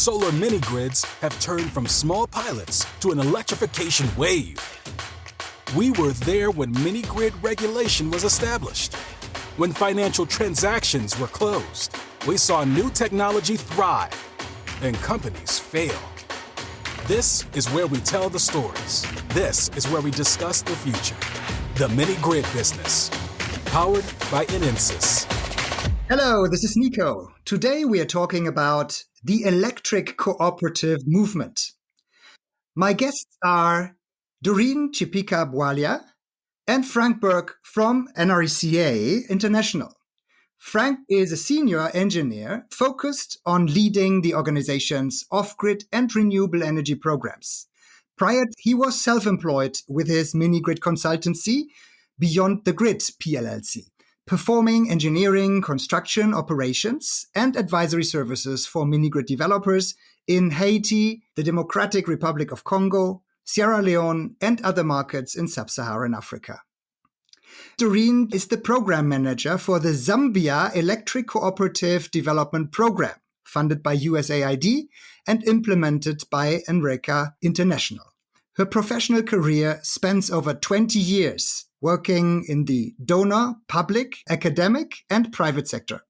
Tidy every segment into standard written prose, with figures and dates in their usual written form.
solar mini-grids have turned from small pilots to an electrification wave. We were there when mini-grid regulation was established. When financial transactions were closed, we saw new technology thrive and companies fail. This is where we tell the stories. This is where we discuss the future. The mini-grid business, powered by NRECA. Hello, this is Nico. Today we are talking about the electric cooperative movement. My guests are Doreen, Chipika, Bwalya, and Frank Bergh from NRECA International. Frank is a senior engineer focused on leading the organization's off-grid and renewable energy programs. Prior, he was self-employed with his mini-grid consultancy, Beyond the Grid PLLC, performing engineering, construction, operations, and advisory services for mini-grid developers in Haiti, the Democratic Republic of Congo, Sierra Leone, and other markets in sub-Saharan Africa. Doreen is the program manager for the Zambia Electric Cooperative Development Program, funded by USAID and implemented by NRECA International. Her professional career spans over 20 years, working in the donor, public, academic, and private sector.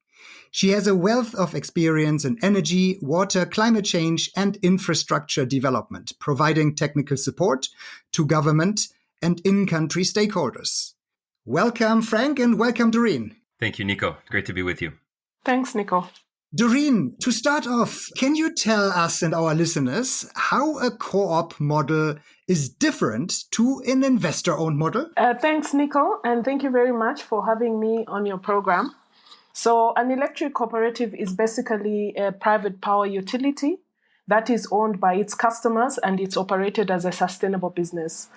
She has a wealth of experience in energy, water, climate change, and infrastructure development, providing technical support to government and in-country stakeholders. Welcome, Frank, and welcome, Doreen. Thank you, Nico. Great to be with you. Thanks, Nico. Doreen, to start off, can you tell us and our listeners how a co-op model is different to an investor-owned model? Thanks, Nico, and thank you very much for having me on your program. So an electric cooperative is basically a private power utility that is owned by its customers and it's operated as a sustainable business.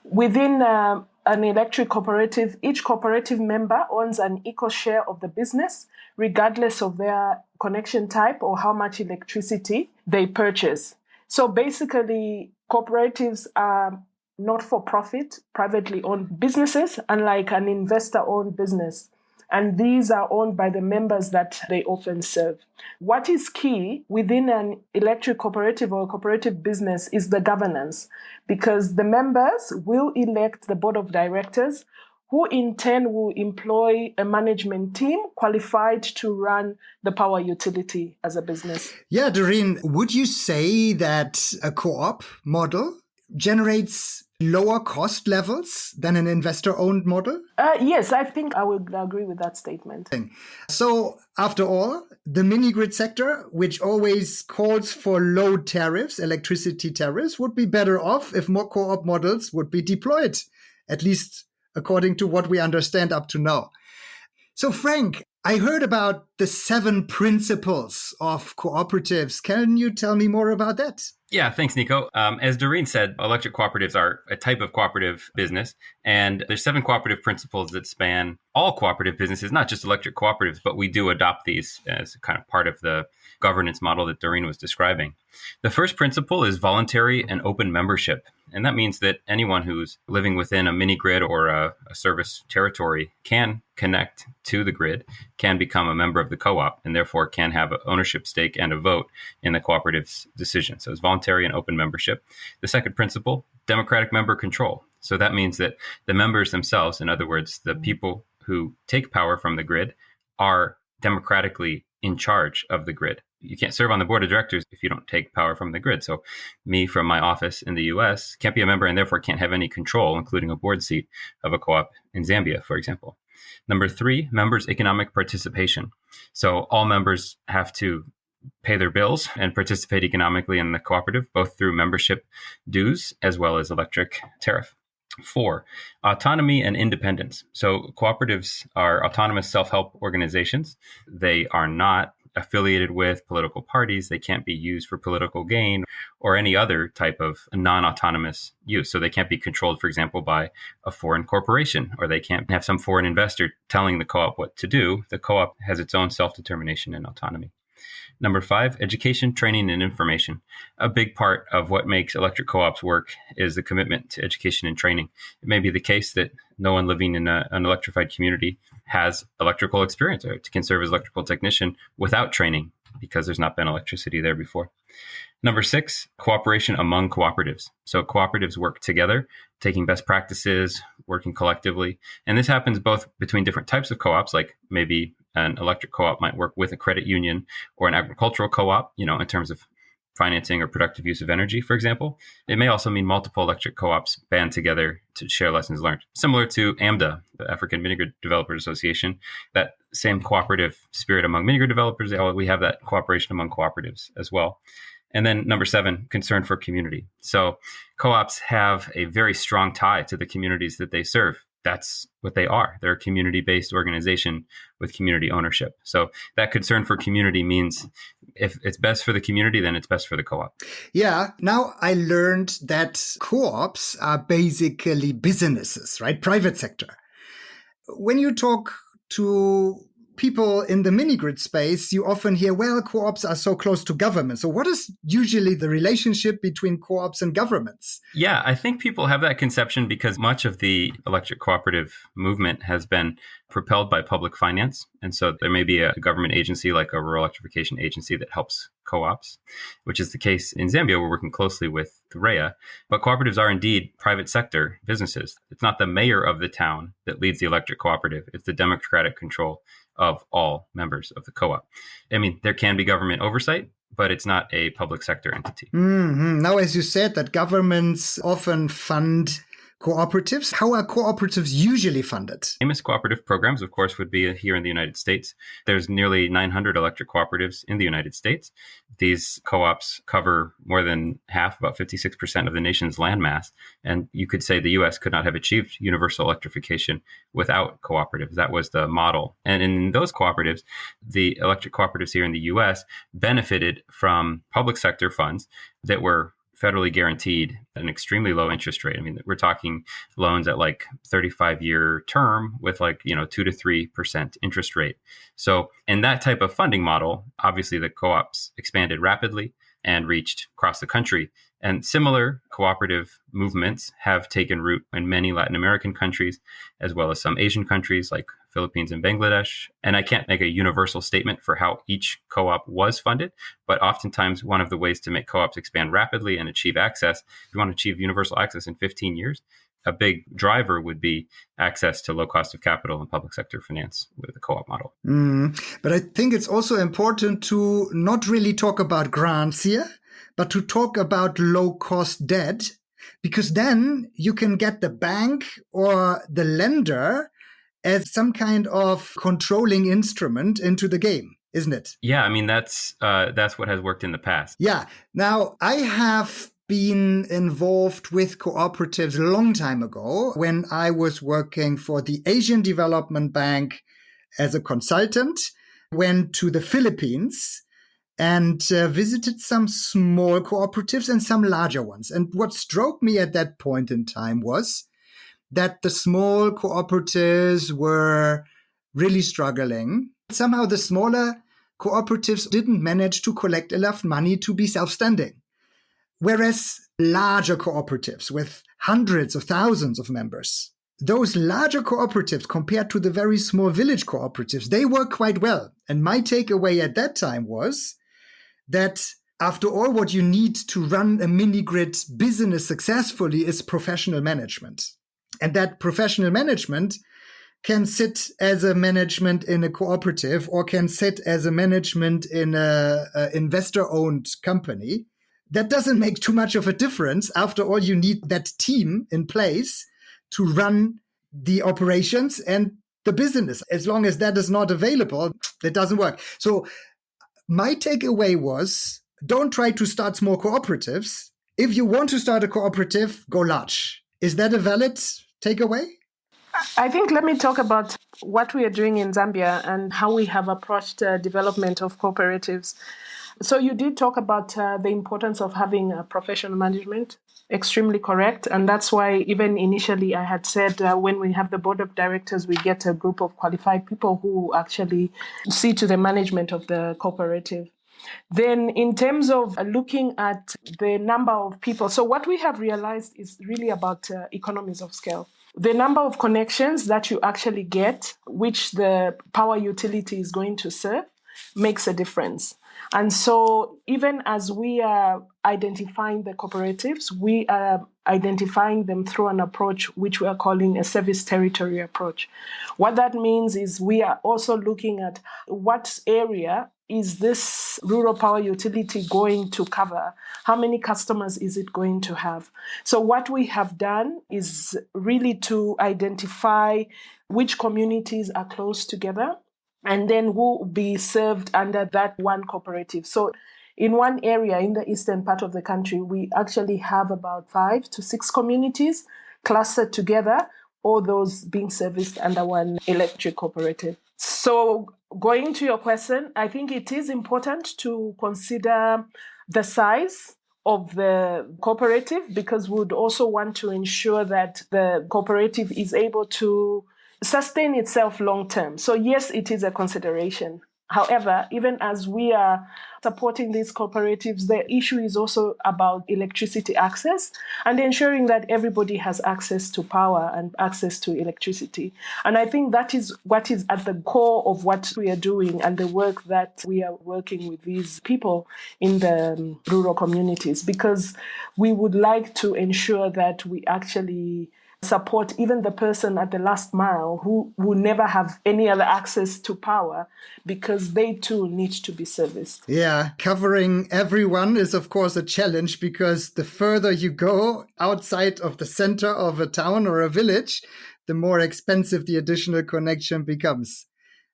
Within an electric cooperative, each cooperative member owns an equal share of the business, regardless of their connection type or how much electricity they purchase. So basically, cooperatives are not-for-profit, privately owned businesses, unlike an investor-owned business. And these are owned by the members that they often serve. What is key within an electric cooperative or a cooperative business is the governance, because the members will elect the board of directors, who in turn will employ a management team qualified to run the power utility as a business. Yeah, Doreen, would you say that a co-op model generates lower cost levels than an investor-owned model? Yes, I think I would agree with that statement. So, after all, the mini-grid sector, which always calls for low tariffs, electricity tariffs, would be better off if more co-op models would be deployed, at least according to what we understand up to now. So, Frank, I heard about the 7 principles of cooperatives. Can you tell me more about that? Yeah, thanks, Nico. As Doreen said, electric cooperatives are a type of cooperative business, and there's 7 cooperative principles that span all cooperative businesses, not just electric cooperatives, but we do adopt these as kind of part of the governance model that Doreen was describing. The first principle is voluntary and open membership. And that means that anyone who's living within a mini grid or a service territory can connect to the grid, can become a member of the co-op, and therefore can have an ownership stake and a vote in the cooperative's decision. So it's voluntary and open membership. The second principle, democratic member control. So that means that the members themselves, in other words, the people who take power from the grid, are democratically in charge of the grid. You can't serve on the board of directors if you don't take power from the grid. So me from my office in the US can't be a member and therefore can't have any control, including a board seat of a co-op in Zambia, for example. Number 3, members' economic participation. So all members have to pay their bills and participate economically in the cooperative, both through membership dues as well as electric tariff. 4, autonomy and independence. So cooperatives are autonomous self-help organizations. They are not affiliated with political parties. They can't be used for political gain or any other type of non-autonomous use. So they can't be controlled, for example, by a foreign corporation, or they can't have some foreign investor telling the co-op what to do. The co-op has its own self-determination and autonomy. Number 5, education, training, and information. A big part of what makes electric co-ops work is the commitment to education and training. It may be the case that no one living in an electrified community has electrical experience or can serve as electrical technician without training because there's not been electricity there before. Number 6, cooperation among cooperatives. So cooperatives work together, taking best practices, working collectively. And this happens both between different types of co-ops, like maybe an electric co-op might work with a credit union or an agricultural co-op, in terms of financing or productive use of energy, for example. It may also mean multiple electric co-ops band together to share lessons learned. Similar to AMDA, the African Mini Grid Developers Association, that same cooperative spirit among mini grid developers, we have that cooperation among cooperatives as well. And then number 7, concern for community. So co-ops have a very strong tie to the communities that they serve. That's what they are. They're a community-based organization with community ownership. So that concern for community means if it's best for the community, then it's best for the co-op. Yeah. Now I learned that co-ops are basically businesses, right? Private sector. When you talk to people in the mini-grid space, you often hear, well, co-ops are so close to government. So what is usually the relationship between co-ops and governments? Yeah, I think people have that conception because much of the electric cooperative movement has been propelled by public finance. And so there may be a government agency like a rural electrification agency that helps co-ops, which is the case in Zambia. We're working closely with NRECA, but cooperatives are indeed private sector businesses. It's not the mayor of the town that leads the electric cooperative. It's the democratic control of all members of the co-op. I mean, there can be government oversight, but it's not a public sector entity. Mm-hmm. Now, as you said, that governments often fund cooperatives. How are cooperatives usually funded? Famous cooperative programs, of course, would be here in the United States. There's nearly 900 electric cooperatives in the United States. These co-ops cover more than half, about 56% of the nation's landmass. And you could say the U.S. could not have achieved universal electrification without cooperatives. That was the model. And in those cooperatives, the electric cooperatives here in the U.S. benefited from public sector funds that were federally guaranteed at an extremely low interest rate. I mean, we're talking loans at like 35-year term with 2 to 3% interest rate. So in that type of funding model, obviously the co-ops expanded rapidly and reached across the country. And similar cooperative movements have taken root in many Latin American countries, as well as some Asian countries like Philippines and Bangladesh. And I can't make a universal statement for how each co-op was funded, but oftentimes one of the ways to make co-ops expand rapidly and achieve access, if you want to achieve universal access in 15 years, a big driver would be access to low cost of capital and public sector finance with the co-op model. But I think it's also important to not really talk about grants here, but to talk about low cost debt, because then you can get the bank or the lender as some kind of controlling instrument into the game, isn't it? Yeah, I mean, that's what has worked in the past. Yeah. Now, I have been involved with cooperatives a long time ago when I was working for the Asian Development Bank as a consultant, went to the Philippines and visited some small cooperatives and some larger ones. And what struck me at that point in time was that the small cooperatives were really struggling. Somehow the smaller cooperatives didn't manage to collect enough money to be self-standing. Whereas larger cooperatives with hundreds of thousands of members, those larger cooperatives compared to the very small village cooperatives, they work quite well. And my takeaway at that time was that after all, what you need to run a mini-grid business successfully is professional management. And that professional management can sit as a management in a cooperative or can sit as a management in an investor-owned company. That doesn't make too much of a difference. After all, you need that team in place to run the operations and the business. As long as that is not available, it doesn't work. So my takeaway was, don't try to start small cooperatives. If you want to start a cooperative, go large. Is that a valid takeaway? I think let me talk about what we are doing in Zambia and how we have approached development of cooperatives. So you did talk about the importance of having professional management. Extremely correct. And that's why even initially I had said when we have the board of directors, we get a group of qualified people who actually see to the management of the cooperative. Then in terms of looking at the number of people, so what we have realized is really about economies of scale. The number of connections that you actually get, which the power utility is going to serve, makes a difference. And so even as we are identifying the cooperatives, we are identifying them through an approach which we are calling a service territory approach. What that means is we are also looking at what area is this rural power utility going to cover? How many customers is it going to have? So what we have done is really to identify which communities are close together and then who will be served under that one cooperative. So in one area in the eastern part of the country, we actually have about 5 to 6 communities clustered together, all those being serviced under one electric cooperative. So going to your question, I think it is important to consider the size of the cooperative, because we would also want to ensure that the cooperative is able to sustain itself long term. So yes, it is a consideration. However, even as we are supporting these cooperatives, the issue is also about electricity access and ensuring that everybody has access to power and access to electricity. And I think that is what is at the core of what we are doing and the work that we are working with these people in the rural communities, because we would like to ensure that we actually support even the person at the last mile who will never have any other access to power, because they too need to be serviced. Yeah, covering everyone is, of course, a challenge, because the further you go outside of the center of a town or a village, the more expensive the additional connection becomes.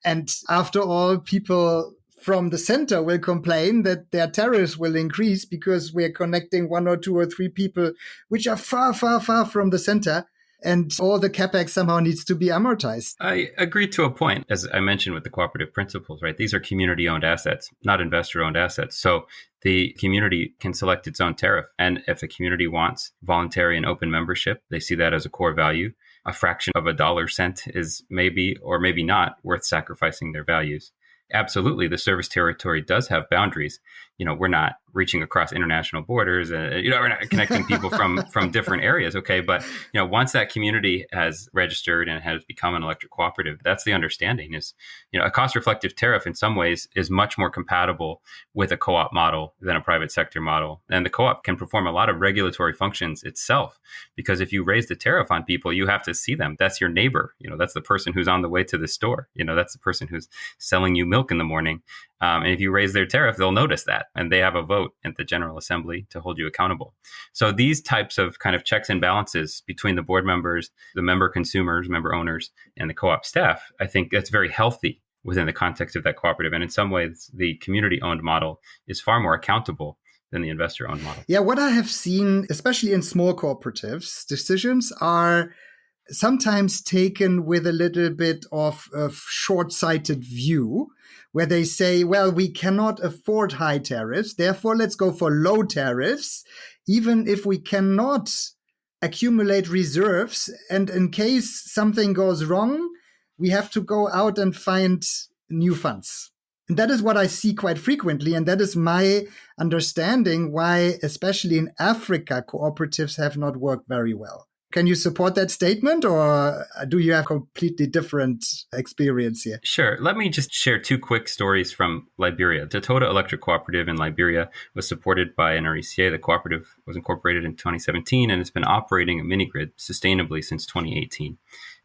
And after all, people from the center will complain that their tariffs will increase because we're connecting 1 or 2 or 3 people which are far, far, far from the center. And all the capex somehow needs to be amortized. I agree to a point, as I mentioned with the cooperative principles, right? These are community-owned assets, not investor-owned assets. So the community can select its own tariff. And if the community wants voluntary and open membership, they see that as a core value. A fraction of a dollar cent is maybe or maybe not worth sacrificing their values. Absolutely, the service territory does have boundaries. We're not reaching across international borders. We're not connecting people from different areas. Okay, but once that community has registered and has become an electric cooperative, that's the understanding. Is a cost-reflective tariff in some ways is much more compatible with a co-op model than a private sector model, and the co-op can perform a lot of regulatory functions itself. Because if you raise the tariff on people, you have to see them. That's your neighbor. That's the person who's on the way to the store. That's the person who's selling you milk in the morning. And if you raise their tariff, they'll notice that. And they have a vote at the General Assembly to hold you accountable. So these types of kind of checks and balances between the board members, the member consumers, member owners, and the co-op staff, I think that's very healthy within the context of that cooperative. And in some ways, the community-owned model is far more accountable than the investor-owned model. Yeah, what I have seen, especially in small cooperatives, decisions are sometimes taken with a little bit of a short-sighted view, where they say, well, we cannot afford high tariffs, therefore let's go for low tariffs, even if we cannot accumulate reserves. And in case something goes wrong, we have to go out and find new funds. And that is what I see quite frequently. And that is my understanding why, especially in Africa, cooperatives have not worked very well. Can you support that statement, or do you have completely different experience here? Sure. Let me just share 2 quick stories from Liberia. The Tota Electric Cooperative in Liberia was supported by NRECA. The cooperative was incorporated in 2017, and it's been operating a mini-grid sustainably since 2018.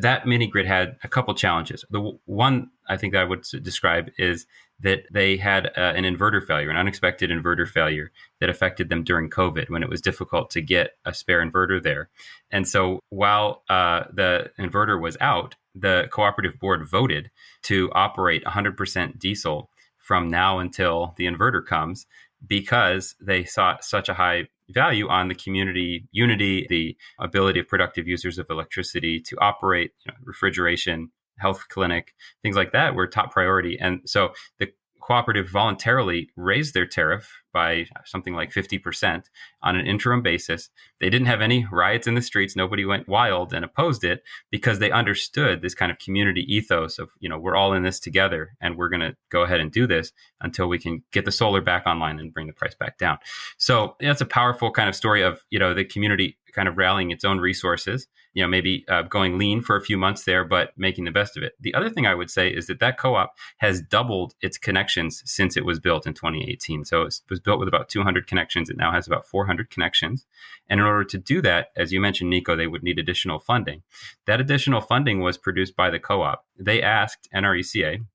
That mini-grid had a couple challenges. The one I think I would describe is that they had an inverter failure, an unexpected inverter failure that affected them during COVID, when it was difficult to get a spare inverter there. And so while the inverter was out, the cooperative board voted to operate 100% diesel from now until the inverter comes, because they saw such a high value on the community unity, the ability of productive users of electricity to operate, refrigeration, health clinic, things like that were top priority. And so the cooperative voluntarily raised their tariff by something like 50% on an interim basis. They didn't have any riots in the streets. Nobody went wild and opposed it because they understood this kind of community ethos of, we're all in this together and we're going to go ahead and do this until we can get the solar back online and bring the price back down. So that's a powerful kind of story of, the community kind of rallying its own resources, maybe going lean for a few months there, but making the best of it. The other thing I would say is that co-op has doubled its connections since it was built in 2018. So it was built with about 200 connections. It now has about 400 connections. And in order to do that, as you mentioned, Nico, they would need additional funding. That additional funding was produced by the co-op. They asked NRECA,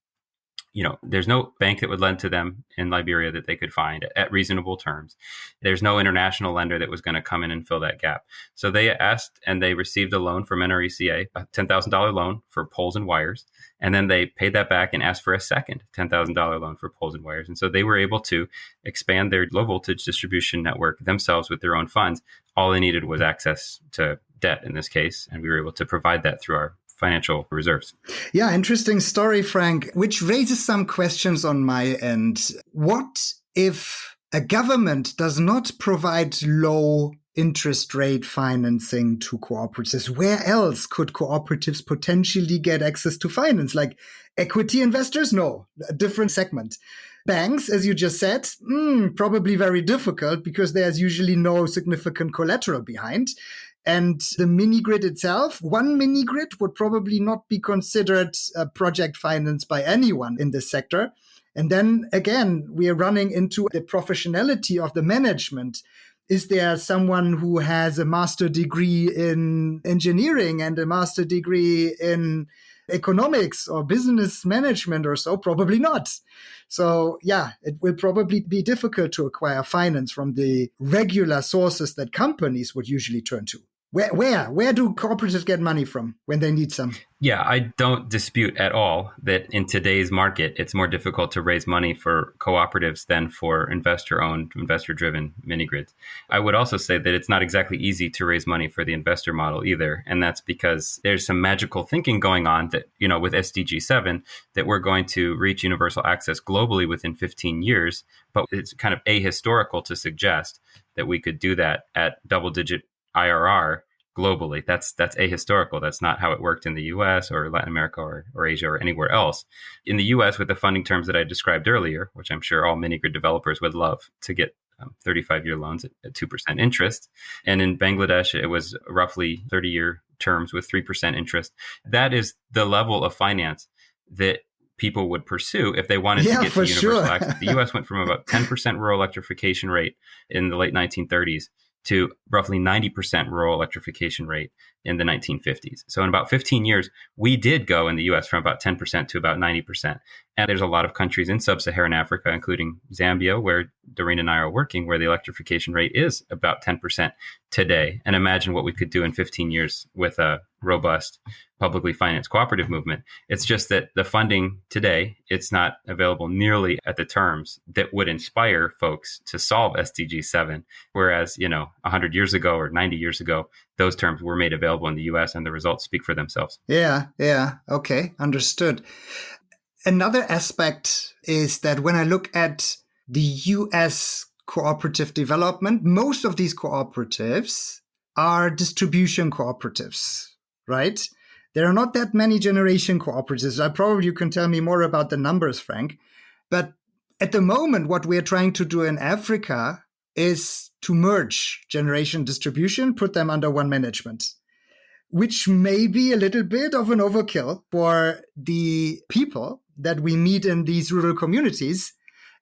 there's no bank that would lend to them in Liberia that they could find at reasonable terms. There's no international lender that was going to come in and fill that gap. So they asked and they received a loan from NRECA, a $10,000 loan for poles and wires. And then they paid that back and asked for a second $10,000 loan for poles and wires. And so they were able to expand their low voltage distribution network themselves with their own funds. All they needed was access to debt in this case. And we were able to provide that through our financial reserves. Yeah, interesting story, Frank, which raises some questions on my end. What if a government does not provide low interest rate financing to cooperatives? Where else could cooperatives potentially get access to finance? Like equity investors? No, a different segment. Banks, as you just said, probably very difficult because there's usually no significant collateral behind. And the mini grid itself, one mini grid would probably not be considered a project finance by anyone in this sector. And then again, we are running into the professionality of the management. Is there someone who has a master degree in engineering and a master degree in economics or business management or so? Probably not. So yeah, it will probably be difficult to acquire finance from the regular sources that companies would usually turn to. Where do cooperatives get money from when they need some? Yeah, I don't dispute at all that in today's market, it's more difficult to raise money for cooperatives than for investor-owned, investor-driven mini-grids. I would also say that it's not exactly easy to raise money for the investor model either. And that's because there's some magical thinking going on that, with SDG 7, that we're going to reach universal access globally within 15 years. But it's kind of ahistorical to suggest that we could do that at double-digit IRR globally. That's ahistorical. That's not how it worked in the US or Latin America or Asia or anywhere else. In the US, with the funding terms that I described earlier, which I'm sure all mini-grid developers would love to get 35-year loans at 2% interest. And in Bangladesh, it was roughly 30-year terms with 3% interest. That is the level of finance that people would pursue if they wanted to get to universal access. The US went from about 10% rural electrification rate in the late 1930s to roughly 90% rural electrification rate in the 1950s. So in about 15 years, we did go in the US from about 10% to about 90%. And there's a lot of countries in sub-Saharan Africa, including Zambia, where Doreen and I are working, where the electrification rate is about 10% today. And imagine what we could do in 15 years with a robust publicly financed cooperative movement. It's just that the funding today, it's not available nearly at the terms that would inspire folks to solve SDG 7. Whereas, 100 years ago or 90 years ago, those terms were made available in the US and the results speak for themselves. Yeah. Okay, understood. Another aspect is that when I look at the US cooperative development, most of these cooperatives are distribution cooperatives, right? There are not that many generation cooperatives. You can tell me more about the numbers, Frank. But at the moment, what we're trying to do in Africa is to merge generation distribution, put them under one management, which may be a little bit of an overkill for the people that we meet in these rural communities.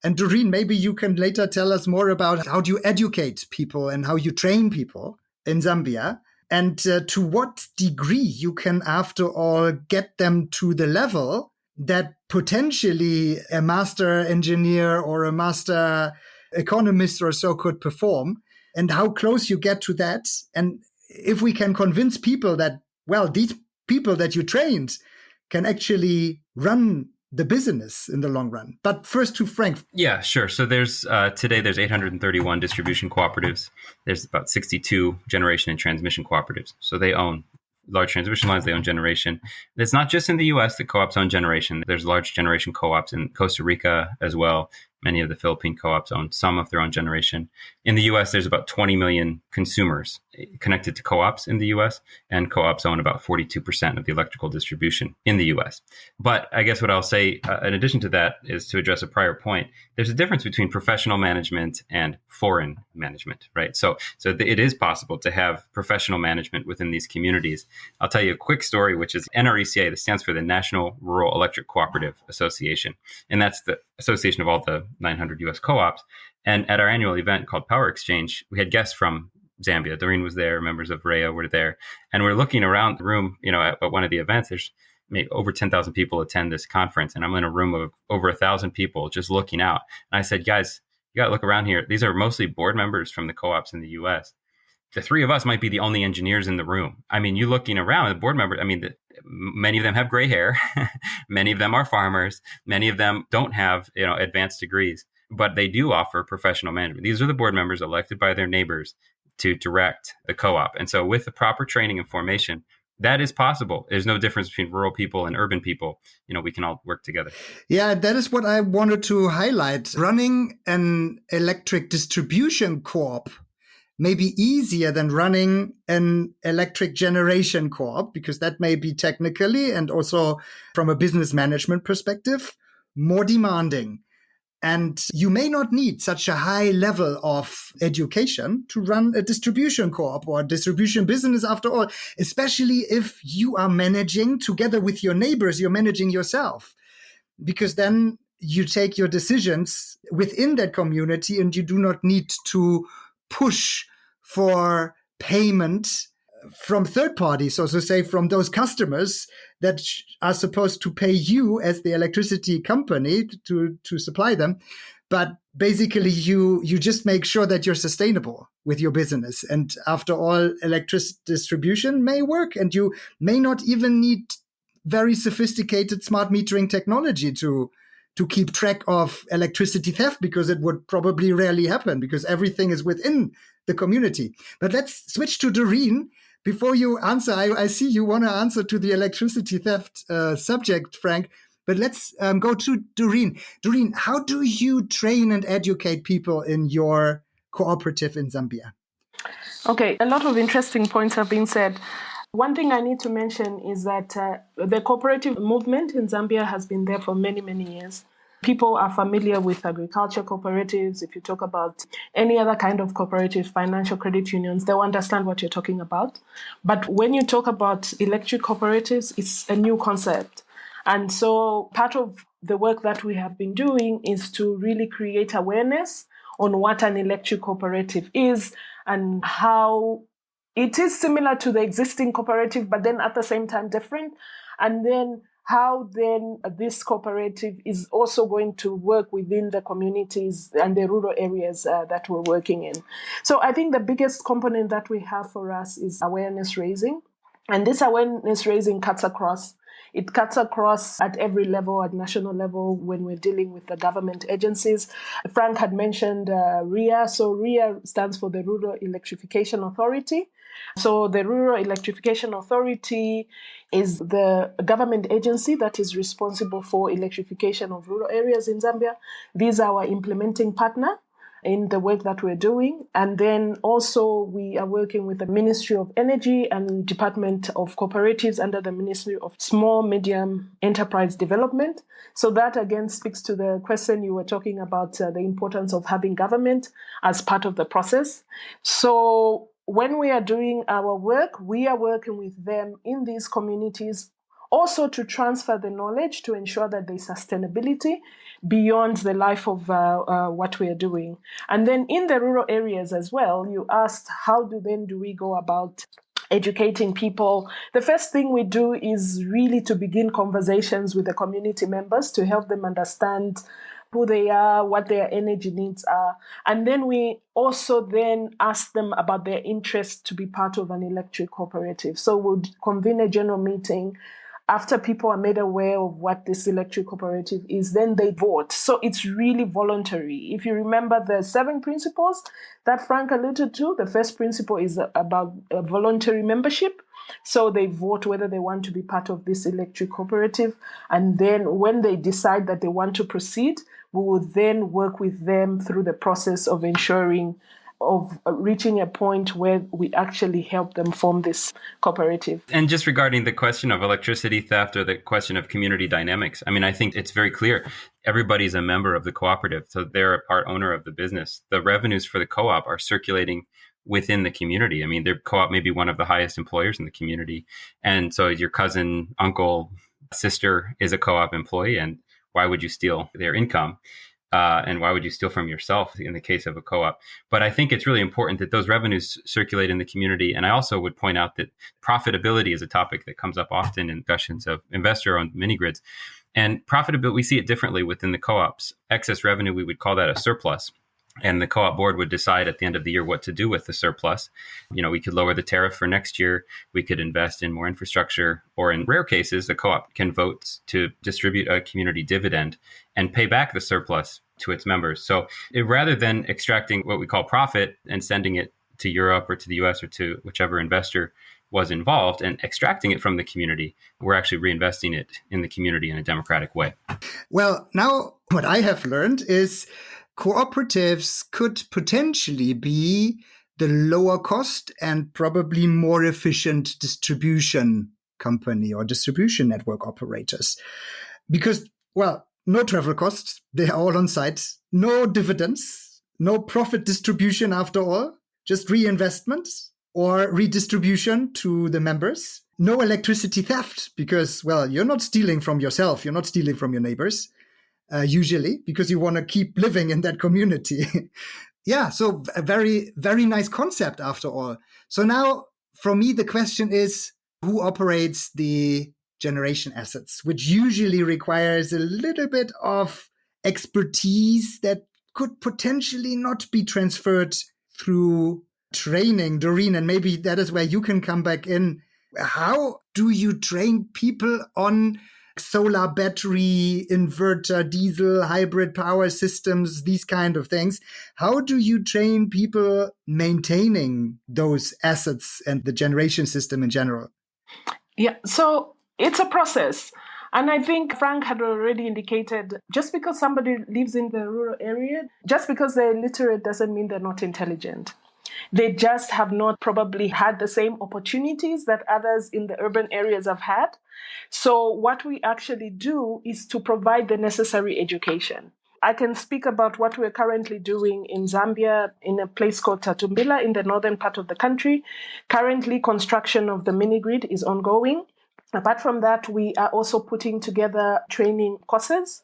And Doreen, maybe you can later tell us more about how do you educate people and how you train people in Zambia, and to what degree you can, after all, get them to the level that potentially a master engineer or a master economist or so could perform, and how close you get to that. And if we can convince people that, well, these people that you trained can actually run the business in the long run. But first to Frank. Yeah, sure. So there's today there's 831 distribution cooperatives. There's about 62 generation and transmission cooperatives. So they own large transmission lines, they own generation. It's not just in the US that co-ops own generation. There's large generation co-ops in Costa Rica as well. Many of the Philippine co-ops own some of their own generation. In the US, there's about 20 million consumers connected to co-ops in the US, and co-ops own about 42% of the electrical distribution in the US. But I guess what I'll say, in addition to that, is to address a prior point. There's a difference between professional management and foreign management, right? So it is possible to have professional management within these communities. I'll tell you a quick story, which is NRECA, that stands for the National Rural Electric Cooperative Association. And that's the association of all the 900 US co-ops. And at our annual event called Power Exchange, we had guests from Zambia. Doreen was there, members of REA were there. And we're looking around the room, at one of the events. There's maybe over 10,000 people attend this conference. And I'm in a room of over 1,000 people just looking out. And I said, guys, you got to look around here. These are mostly board members from the co-ops in the US. The three of us might be the only engineers in the room. I mean, you looking around, the board members, many of them have gray hair. Many of them are farmers. Many of them don't have, advanced degrees, but they do offer professional management. These are the board members elected by their neighbors to direct the co-op. And so with the proper training and formation, that is possible. There's no difference between rural people and urban people. We can all work together. Yeah, that is what I wanted to highlight. Running an electric distribution co-op may be easier than running an electric generation co-op, because that may be technically and also from a business management perspective more demanding. And you may not need such a high level of education to run a distribution co-op or a distribution business after all, especially if you are managing together with your neighbors, you're managing yourself, because then you take your decisions within that community and you do not need to push for payment from third parties, so to say, from those customers that are supposed to pay you as the electricity company to supply them. But basically, you just make sure that you're sustainable with your business. And after all, electricity distribution may work, and you may not even need very sophisticated smart metering technology to keep track of electricity theft, because it would probably rarely happen because everything is within the community. But let's switch to Doreen. Before you answer, I see you want to answer to the electricity theft subject, Frank, but let's go to Doreen. Doreen, how do you train and educate people in your cooperative in Zambia? Okay, a lot of interesting points have been said. One thing I need to mention is that the cooperative movement in Zambia has been there for many, many years. People are familiar with agriculture cooperatives. If you talk about any other kind of cooperative, financial credit unions, they'll understand what you're talking about. But when you talk about electric cooperatives, it's a new concept. And so part of the work that we have been doing is to really create awareness on what an electric cooperative is and how it is similar to the existing cooperative, but then at the same time different. And then how then this cooperative is also going to work within the communities and the rural areas that we're working in. So I think the biggest component that we have for us is awareness raising. And this awareness raising cuts across. It cuts across at every level, at national level, when we're dealing with the government agencies. Frank had mentioned REA. So REA stands for the Rural Electrification Authority. So the Rural Electrification Authority is the government agency that is responsible for electrification of rural areas in Zambia. These are our implementing partner in the work that we're doing. And then also we are working with the Ministry of Energy and Department of Cooperatives under the Ministry of Small Medium Enterprise Development. So that again speaks to the question you were talking about, the importance of having government as part of the process. So when we are doing our work, we are working with them in these communities also to transfer the knowledge to ensure that there's sustainability beyond the life of what we are doing. And then in the rural areas as well, you asked, how do we go about educating people? The first thing we do is really to begin conversations with the community members to help them understand who they are, what their energy needs are. And then we also then ask them about their interest to be part of an electric cooperative. So we'll convene a general meeting. After people are made aware of what this electric cooperative is, then they vote. So it's really voluntary. If you remember the 7 principles that Frank alluded to, the first principle is about voluntary membership. So they vote whether they want to be part of this electric cooperative. And then when they decide that they want to proceed, we will then work with them through the process of ensuring of reaching a point where we actually help them form this cooperative. And just regarding the question of electricity theft or the question of community dynamics, I mean, I think it's very clear. Everybody's a member of the cooperative, so they're a part owner of the business. The revenues for the co-op are circulating within the community. I mean, their co-op may be one of the highest employers in the community. And so your cousin, uncle, sister is a co-op employee, and why would you steal their income? And why would you steal from yourself in the case of a co-op? But I think it's really important that those revenues circulate in the community. And I also would point out that profitability is a topic that comes up often in discussions of investor-owned mini-grids. And profitability, we see it differently within the co-ops. Excess revenue, we would call that a surplus. And the co-op board would decide at the end of the year what to do with the surplus. You know, we could lower the tariff for next year. We could invest in more infrastructure, or in rare cases, the co-op can vote to distribute a community dividend and pay back the surplus to its members. So rather than extracting what we call profit and sending it to Europe or to the US or to whichever investor was involved and extracting it from the community, we're actually reinvesting it in the community in a democratic way. Well, now what I have learned is cooperatives could potentially be the lower cost and probably more efficient distribution company or distribution network operators. Because, well, no travel costs, they are all on site, no dividends, no profit distribution after all, just reinvestment or redistribution to the members. No electricity theft because, well, you're not stealing from yourself, you're not stealing from your neighbors. Usually, because you want to keep living in that community. Yeah, so a very, very nice concept after all. So now, for me, the question is, who operates the generation assets, which usually requires a little bit of expertise that could potentially not be transferred through training, Doreen, and maybe that is where you can come back in. How do you train people on solar battery, inverter, diesel, hybrid power systems, these kind of things? How do you train people maintaining those assets and the generation system in general? Yeah, so it's a process. And I think Frank had already indicated, just because somebody lives in the rural area, just because they're illiterate doesn't mean they're not intelligent. They just have not probably had the same opportunities that others in the urban areas have had. So what we actually do is to provide the necessary education. I can speak about what we're currently doing in Zambia in a place called Tatumbila in the northern part of the country. Currently, construction of the mini-grid is ongoing. Apart from that, we are also putting together training courses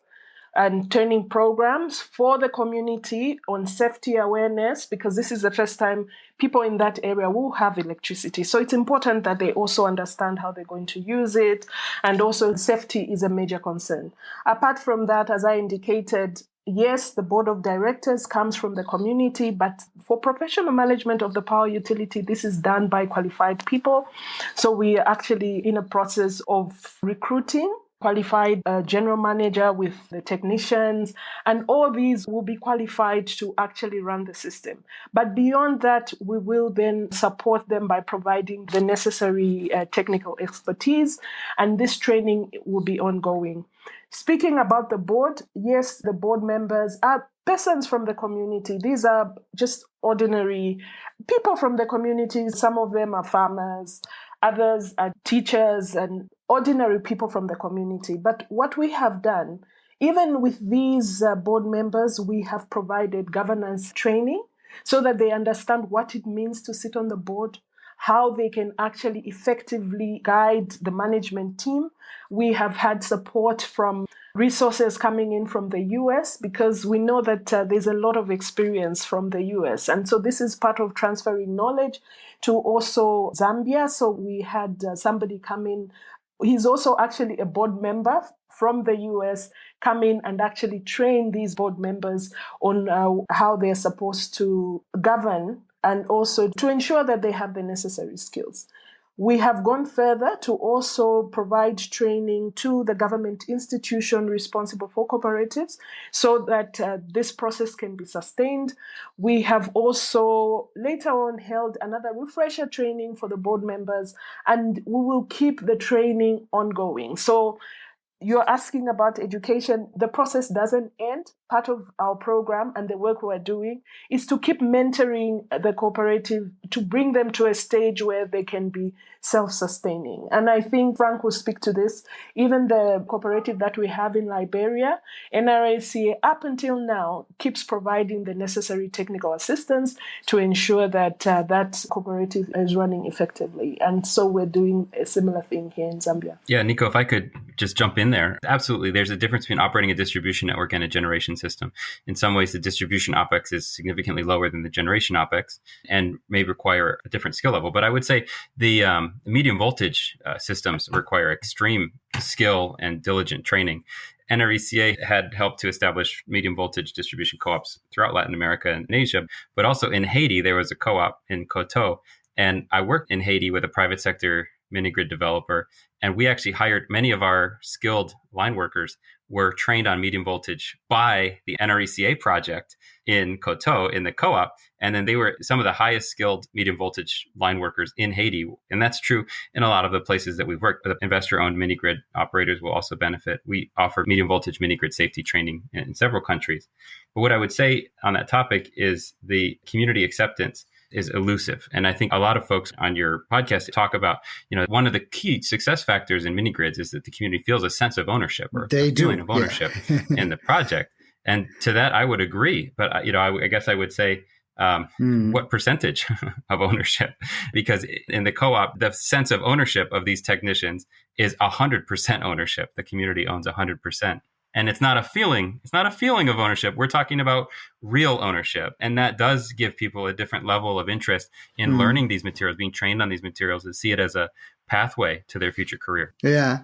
and training programs for the community on safety awareness, because this is the first time people in that area will have electricity. So it's important that they also understand how they're going to use it. And also safety is a major concern. Apart from that, as I indicated, yes, the board of directors comes from the community, but for professional management of the power utility, this is done by qualified people. So we are actually in a process of recruiting qualified general manager with the technicians, and all these will be qualified to actually run the system. But beyond that, we will then support them by providing the necessary technical expertise, and this training will be ongoing. Speaking about the board, yes, the board members are persons from the community. These are just ordinary people from the community. Some of them are farmers, others are teachers and ordinary people from the community. But what we have done, even with these board members, we have provided governance training so that they understand what it means to sit on the board, how they can actually effectively guide the management team. We have had support from resources coming in from the US, because we know that there's a lot of experience from the US. And so this is part of transferring knowledge to also Zambia. So we had somebody come in. He's also actually a board member from the US, come in and actually train these board members on how they're supposed to govern, and also to ensure that they have the necessary skills. We have gone further to also provide training to the government institution responsible for cooperatives so that this process can be sustained. We have also later on held another refresher training for the board members, and we will keep the training ongoing. So you're asking about education. The process doesn't end. Part of our program and the work we're doing is to keep mentoring the cooperative to bring them to a stage where they can be self-sustaining. And I think Frank will speak to this. Even the cooperative that we have in Liberia, NRECA, up until now, keeps providing the necessary technical assistance to ensure that that cooperative is running effectively. And so we're doing a similar thing here in Zambia. Yeah, Nico, if I could just jump in there. Absolutely. There's a difference between operating a distribution network and a generation system. In some ways, the distribution OPEX is significantly lower than the generation OPEX and may require a different skill level. But I would say the medium voltage systems require extreme skill and diligent training. NRECA had helped to establish medium voltage distribution co-ops throughout Latin America and Asia, but also in Haiti, there was a co-op in Koto. And I worked in Haiti with a private sector mini-grid developer, and we actually hired many of our skilled line workers were trained on medium voltage by the NRECA project in Koto in the co-op. And then they were some of the highest skilled medium voltage line workers in Haiti. And that's true in a lot of the places that we've worked. The investor-owned mini-grid operators will also benefit. We offer medium voltage mini-grid safety training in several countries. But what I would say on that topic is the community acceptance is elusive. And I think a lot of folks on your podcast talk about, one of the key success factors in mini grids is that the community feels a sense of ownership or a feeling of ownership in the project. And to that, I would agree. But, I guess I would say, what percentage of ownership? Because in the co-op, the sense of ownership of these technicians is 100% ownership. The community owns 100%. And it's not a feeling. It's not a feeling of ownership. We're talking about real ownership. And that does give people a different level of interest in learning these materials, being trained on these materials, and see it as a pathway to their future career. Yeah.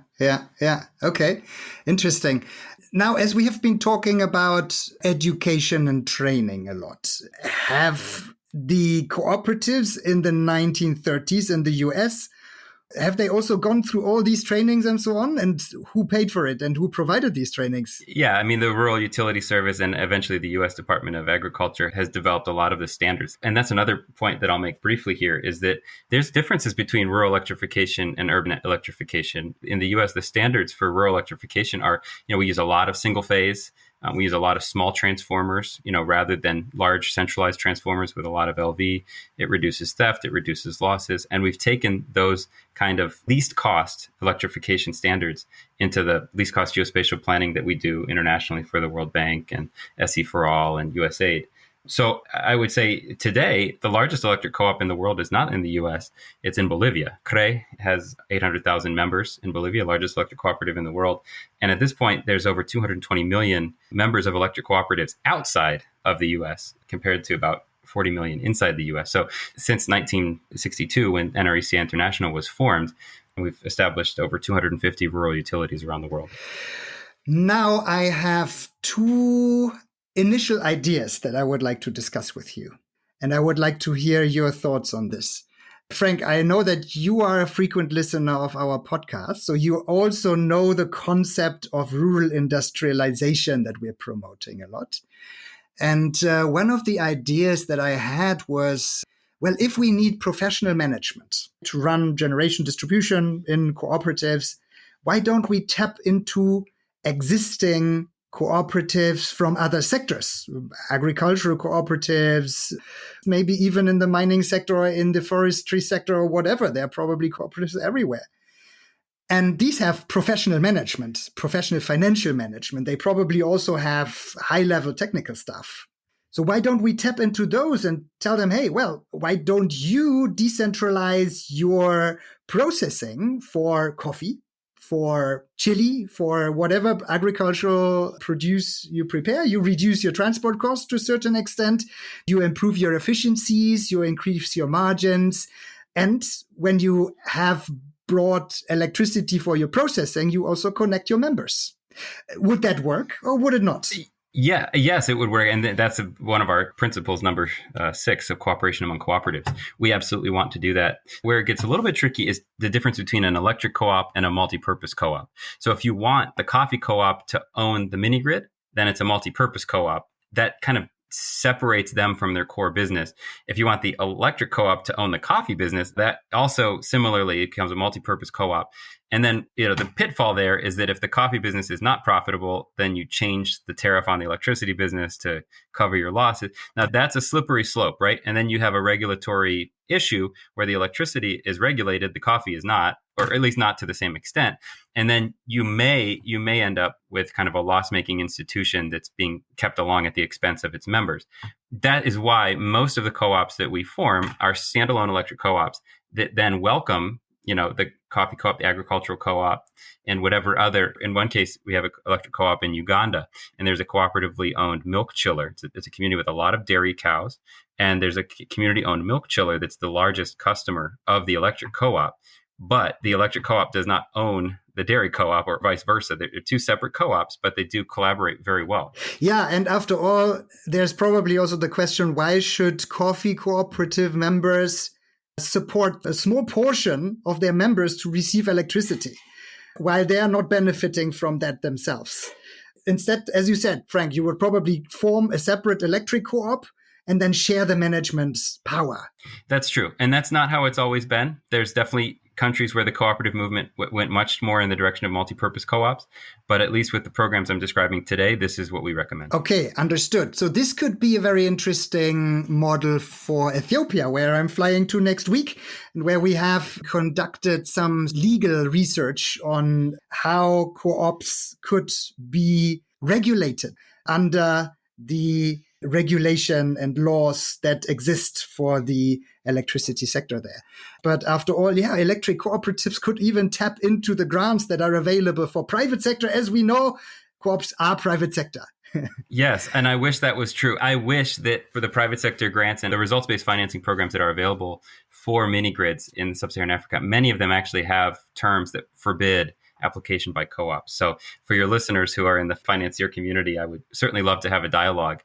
Okay. Interesting. Now, as we have been talking about education and training a lot, have the cooperatives in the 1930s in the US, have they also gone through all these trainings and so on? And who paid for it and who provided these trainings? Yeah, I mean, the Rural Utility Service and eventually the U.S. Department of Agriculture has developed a lot of the standards. And that's another point that I'll make briefly here is that there's differences between rural electrification and urban electrification. In the U.S., the standards for rural electrification are, we use a lot of single phase. We use a lot of small transformers, rather than large centralized transformers with a lot of LV. It reduces theft, it reduces losses. And we've taken those kind of least cost electrification standards into the least cost geospatial planning that we do internationally for the World Bank and SE for All and USAID. So I would say today, the largest electric co-op in the world is not in the U.S. It's in Bolivia. CRE has 800,000 members in Bolivia, largest electric cooperative in the world. And at this point, there's over 220 million members of electric cooperatives outside of the U.S. compared to about 40 million inside the U.S. So since 1962, when NRECA International was formed, we've established over 250 rural utilities around the world. Now I have two initial ideas that I would like to discuss with you. And I would like to hear your thoughts on this. Frank, I know that you are a frequent listener of our podcast, so you also know the concept of rural industrialization that we're promoting a lot. And one of the ideas that I had was, well, if we need professional management to run generation distribution in cooperatives, why don't we tap into existing cooperatives from other sectors, agricultural cooperatives, maybe even in the mining sector or in the forestry sector or whatever. There are probably cooperatives everywhere. And these have professional management, professional financial management. They probably also have high-level technical stuff. So why don't we tap into those and tell them, hey, well, why don't you decentralize your processing for coffee, for chili, for whatever agricultural produce you prepare? You reduce your transport costs to a certain extent. You improve your efficiencies. You increase your margins. And when you have brought electricity for your processing, you also connect your members. Would that work or would it not? Yeah, yes, it would work. And that's one of our principles, number 6 of cooperation among cooperatives. We absolutely want to do that. Where it gets a little bit tricky is the difference between an electric co-op and a multi-purpose co-op. So if you want the coffee co-op to own the mini grid, then it's a multi-purpose co-op. That kind of separates them from their core business. If you want the electric co-op to own the coffee business, that also similarly becomes a multi-purpose co-op. And then, the pitfall there is that if the coffee business is not profitable, then you change the tariff on the electricity business to cover your losses. Now, that's a slippery slope, right? And then you have a regulatory issue where the electricity is regulated, the coffee is not, or at least not to the same extent. And then you may end up with kind of a loss-making institution that's being kept along at the expense of its members. That is why most of the co-ops that we form are standalone electric co-ops that then welcome the coffee co-op, the agricultural co-op, and whatever other. In one case, we have an electric co-op in Uganda, and there's a cooperatively owned milk chiller. It's a community with a lot of dairy cows, and there's a community-owned milk chiller that's the largest customer of the electric co-op. But the electric co-op does not own the dairy co-op or vice versa. They're two separate co-ops, but they do collaborate very well. Yeah, and after all, there's probably also the question, why should coffee cooperative members support a small portion of their members to receive electricity while they are not benefiting from that themselves? Instead, as you said, Frank, you would probably form a separate electric co-op and then share the management power. That's true. And that's not how it's always been. There's definitely countries where the cooperative movement went much more in the direction of multi-purpose co-ops. But at least with the programs I'm describing today, this is what we recommend. Okay, understood. So this could be a very interesting model for Ethiopia, where I'm flying to next week, and where we have conducted some legal research on how co-ops could be regulated under the regulation and laws that exist for the electricity sector there. But after all, electric cooperatives could even tap into the grants that are available for private sector. As we know, co-ops are private sector. Yes, and I wish that was true. I wish that for the private sector grants and the results-based financing programs that are available for mini grids in sub-Saharan Africa, many of them actually have terms that forbid application by co-ops. So for your listeners who are in the financier community, I would certainly love to have a dialogue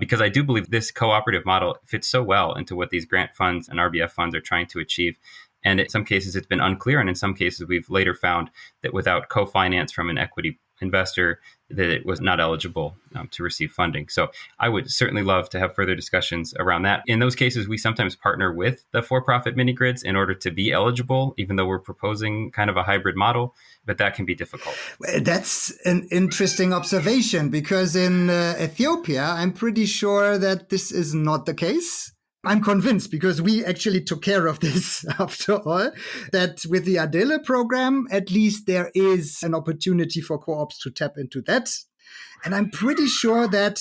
because I do believe this cooperative model fits so well into what these grant funds and RBF funds are trying to achieve. And in some cases, it's been unclear. And in some cases, we've later found that without co-finance from an equity investor, that it was not eligible to receive funding. So I would certainly love to have further discussions around that. In those cases, we sometimes partner with the for-profit mini grids in order to be eligible, even though we're proposing kind of a hybrid model, but that can be difficult. That's an interesting observation because in Ethiopia, I'm pretty sure that this is not the case. I'm convinced because we actually took care of this after all, that with the Adele program, at least there is an opportunity for co-ops to tap into that. And I'm pretty sure that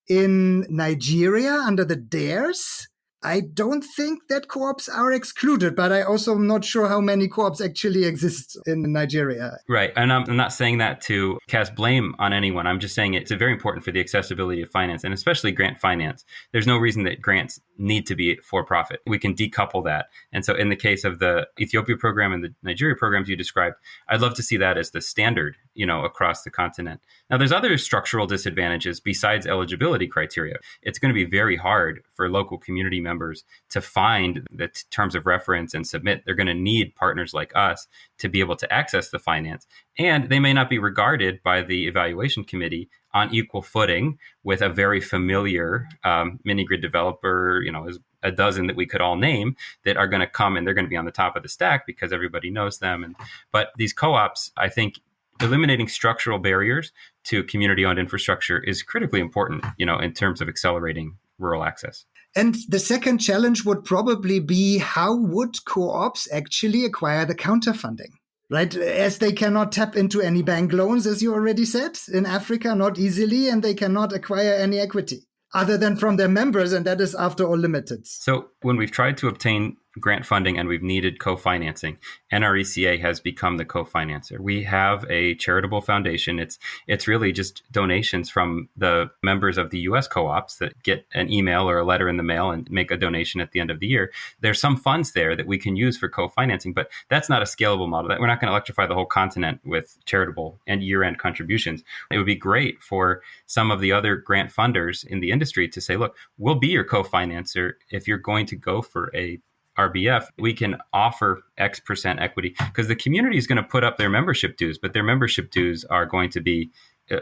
in Nigeria, under the DARES, I don't think that co-ops are excluded, but I also am not sure how many co-ops actually exist in Nigeria. Right. And I'm not saying that to cast blame on anyone. I'm just saying it's very important for the accessibility of finance and especially grant finance. There's no reason that grants need to be for profit. We can decouple that. And so in the case of the Ethiopia program and the Nigeria programs you described, I'd love to see that as the standard, across the continent. Now, there's other structural disadvantages besides eligibility criteria. It's going to be very hard for local community members to find the terms of reference and submit. They're going to need partners like us to be able to access the finance. And they may not be regarded by the evaluation committee on equal footing with a very familiar mini grid developer, a dozen that we could all name that are going to come and they're going to be on the top of the stack because everybody knows them. But these co-ops, I think, eliminating structural barriers to community-owned infrastructure is critically important, in terms of accelerating rural access. And the second challenge would probably be how would co-ops actually acquire the counterfunding? Right, as they cannot tap into any bank loans, as you already said, in Africa, not easily, and they cannot acquire any equity other than from their members, and that is, after all, limited. So when we've tried to obtain grant funding and we've needed co-financing, NRECA has become the co-financer. We have a charitable foundation. It's really just donations from the members of the U.S. co-ops that get an email or a letter in the mail and make a donation at the end of the year. There's some funds there that we can use for co-financing, but that's not a scalable model. That we're not going to electrify the whole continent with charitable and year-end contributions. It would be great for some of the other grant funders in the industry to say, look, we'll be your co-financer if you're going to go for a RBF. We can offer X% equity because the community is going to put up their membership dues, but their membership dues are going to be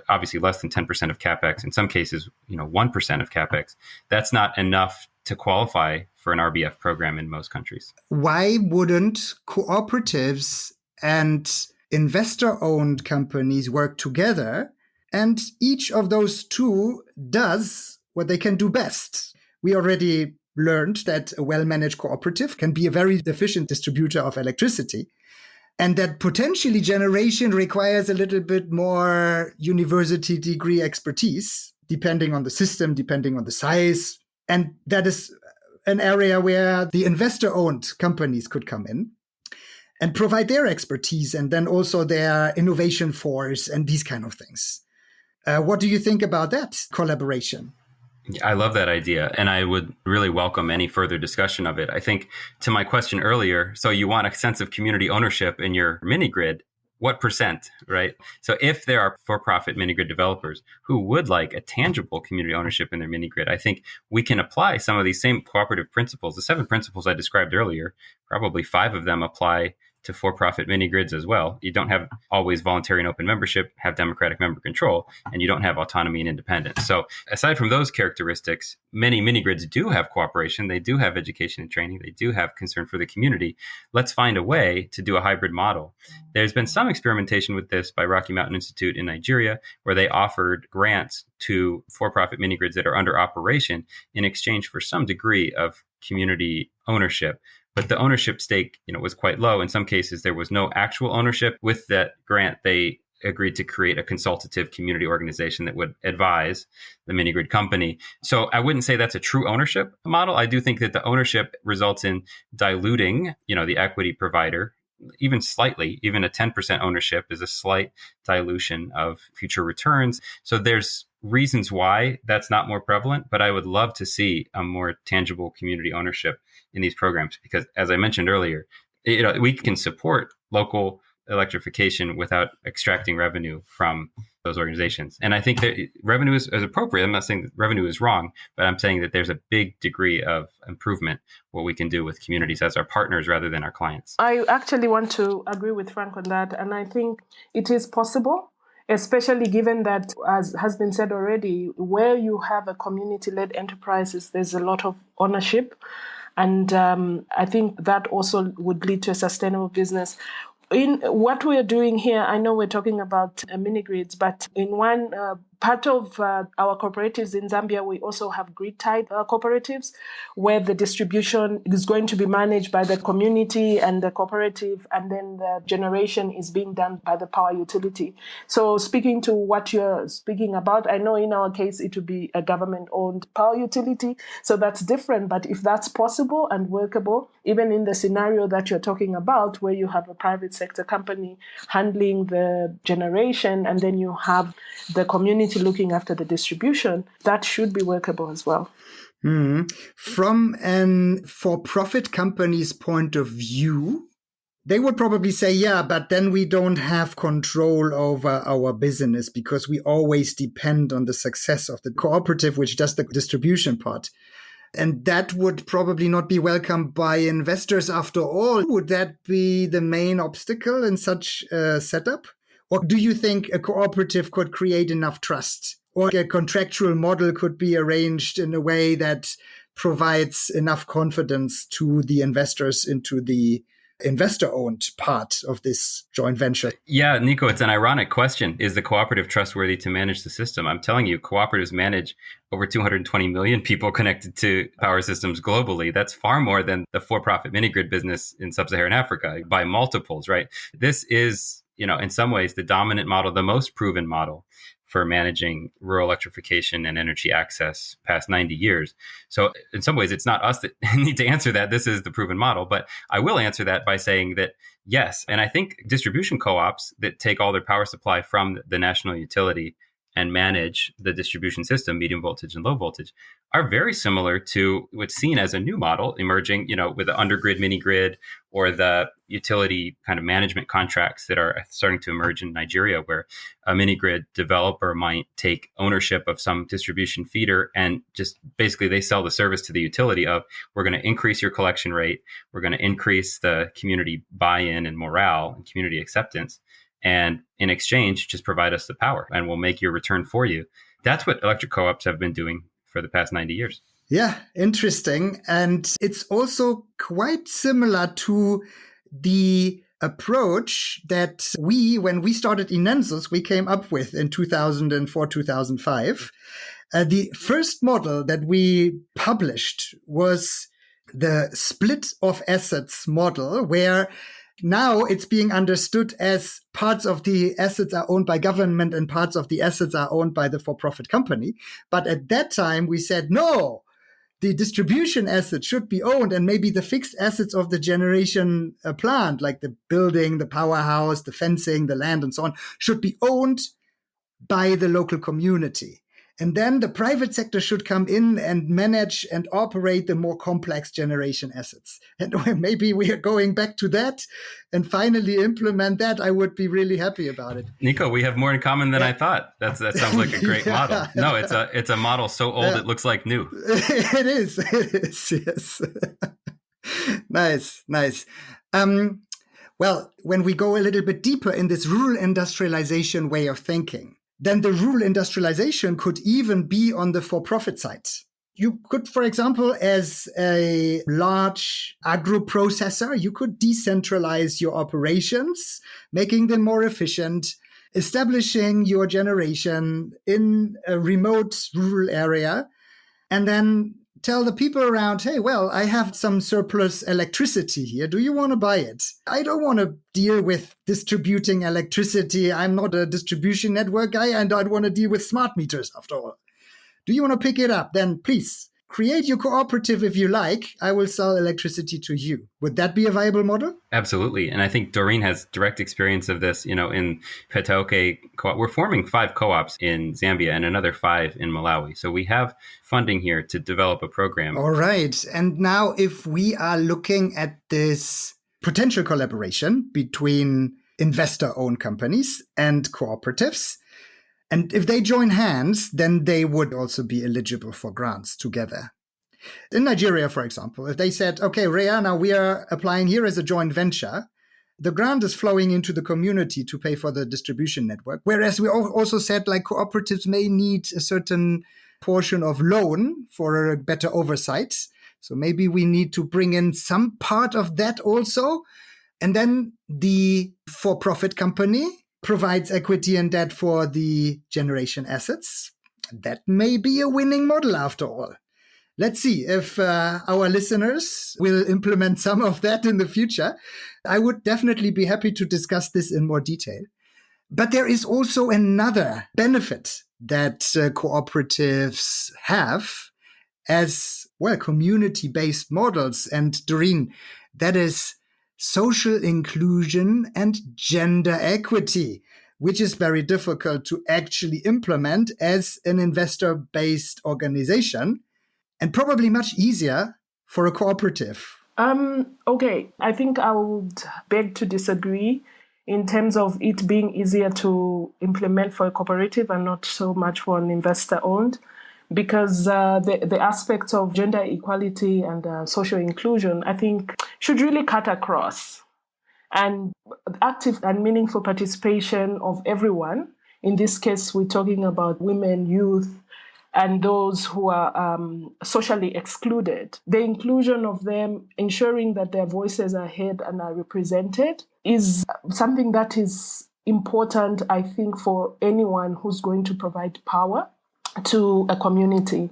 obviously less than 10% of CapEx. In some cases, 1% of CapEx. That's not enough to qualify for an RBF program in most countries. Why wouldn't cooperatives and investor-owned companies work together? And each of those two does what they can do best. We already learned that a well-managed cooperative can be a very efficient distributor of electricity, and that potentially generation requires a little bit more university degree expertise, depending on the system, depending on the size. And that is an area where the investor-owned companies could come in and provide their expertise and then also their innovation force and these kind of things. What do you think about that collaboration? I love that idea, and I would really welcome any further discussion of it. I think to my question earlier, so you want a sense of community ownership in your mini grid, what percent, right? So if there are for-profit mini grid developers who would like a tangible community ownership in their mini grid, I think we can apply some of these same cooperative principles. The 7 principles I described earlier, probably 5 of them apply to for-profit mini grids as well. You don't have always voluntary and open membership, have democratic member control, and you don't have autonomy and independence. So aside from those characteristics, many mini grids do have cooperation. They do have education and training. They do have concern for the community. Let's find a way to do a hybrid model. There's been some experimentation with this by Rocky Mountain Institute in Nigeria, where they offered grants to for-profit mini grids that are under operation in exchange for some degree of community ownership. But the ownership stake, was quite low. In some cases, there was no actual ownership. With that grant, they agreed to create a consultative community organization that would advise the mini grid company. So I wouldn't say that's a true ownership model. I do think that the ownership results in diluting, the equity provider, even slightly. Even a 10% ownership is a slight dilution of future returns. So there's reasons why that's not more prevalent, but I would love to see a more tangible community ownership in these programs, because as I mentioned earlier, we can support local electrification without extracting revenue from those organizations. And I think that revenue is appropriate. I'm not saying that revenue is wrong, but I'm saying that there's a big degree of improvement what we can do with communities as our partners rather than our clients. I actually want to agree with Frank on that. And I think it is possible, especially given that, as has been said already, where you have a community-led enterprises, there's a lot of ownership. And I think that also would lead to a sustainable business. In what we are doing here, I know we're talking about mini grids, but in one part of our cooperatives in Zambia, we also have grid-tied cooperatives where the distribution is going to be managed by the community and the cooperative, and then the generation is being done by the power utility. So speaking to what you're speaking about, I know in our case, it would be a government-owned power utility. So that's different. But if that's possible and workable, even in the scenario that you're talking about, where you have a private sector company handling the generation, and then you have the community looking after the distribution, that should be workable as well. From an for-profit company's point of view, they would probably say, yeah, but then we don't have control over our business because we always depend on the success of the cooperative, which does the distribution part. And that would probably not be welcomed by investors after all. Would that be the main obstacle in such a setup? Or do you think a cooperative could create enough trust? Or a contractual model could be arranged in a way that provides enough confidence to the investors into the investor-owned part of this joint venture? Yeah, Nico, it's an ironic question. Is the cooperative trustworthy to manage the system? I'm telling you, cooperatives manage over 220 million people connected to power systems globally. That's far more than the for-profit mini-grid business in sub-Saharan Africa by multiples, right? This is, in some ways, the dominant model, the most proven model for managing rural electrification and energy access past 90 years. So in some ways, it's not us that need to answer that. This is the proven model. But I will answer that by saying that, yes. And I think distribution co-ops that take all their power supply from the national utility and manage the distribution system, medium voltage and low voltage, are very similar to what's seen as a new model emerging, with the undergrid, mini grid, or the utility kind of management contracts that are starting to emerge in Nigeria, where a mini grid developer might take ownership of some distribution feeder and just basically they sell the service to the utility of, we're going to increase your collection rate, we're going to increase the community buy-in and morale and community acceptance. And in exchange, just provide us the power and we'll make your return for you. That's what electric co-ops have been doing for the past 90 years. Yeah, interesting. And it's also quite similar to the approach that when we started Inensus, we came up with in 2004, 2005. The first model that we published was the split of assets model, where now it's being understood as parts of the assets are owned by government and parts of the assets are owned by the for-profit company. But at that time, we said, no, the distribution assets should be owned, and maybe the fixed assets of the generation plant, like the building, the powerhouse, the fencing, the land, and so on, should be owned by the local community. And then the private sector should come in and manage and operate the more complex generation assets. And maybe we are going back to that and finally implement that. I would be really happy about it. Nico, we have more in common than I thought. That sounds like a great model. No, it's a model so old it looks like new. It is, yes. Nice. Well, when we go a little bit deeper in this rural industrialization way of thinking, then the rural industrialization could even be on the for-profit side. You could, for example, as a large agro-processor, you could decentralize your operations, making them more efficient, establishing your generation in a remote rural area, and then tell the people around, hey, well, I have some surplus electricity here. Do you want to buy it? I don't want to deal with distributing electricity. I'm not a distribution network guy, and I don't want to deal with smart meters after all. Do you want to pick it up? Then please create your cooperative if you like. I will sell electricity to you. Would that be a viable model? Absolutely. And I think Doreen has direct experience of this, in Petauke co-op. We're forming 5 co-ops in Zambia and another 5 in Malawi. So we have funding here to develop a program. All right. And now if we are looking at this potential collaboration between investor-owned companies and cooperatives, and if they join hands, then they would also be eligible for grants together. In Nigeria, for example, if they said, okay, Rhea, now we are applying here as a joint venture, the grant is flowing into the community to pay for the distribution network. Whereas we also said like cooperatives may need a certain portion of loan for a better oversight. So maybe we need to bring in some part of that also. And then the for-profit company provides equity and debt for the generation assets. That may be a winning model after all. Let's see if our listeners will implement some of that in the future. I would definitely be happy to discuss this in more detail. But there is also another benefit that cooperatives have as well, community-based models. And Doreen, that is social inclusion and gender equity, which is very difficult to actually implement as an investor-based organization and probably much easier for a cooperative. Okay, I think I would beg to disagree in terms of it being easier to implement for a cooperative and not so much for an investor-owned, because the aspects of gender equality and social inclusion, I think, should really cut across. And active and meaningful participation of everyone, in this case, we're talking about women, youth, and those who are socially excluded. The inclusion of them, ensuring that their voices are heard and are represented, is something that is important, I think, for anyone who's going to provide power to a community.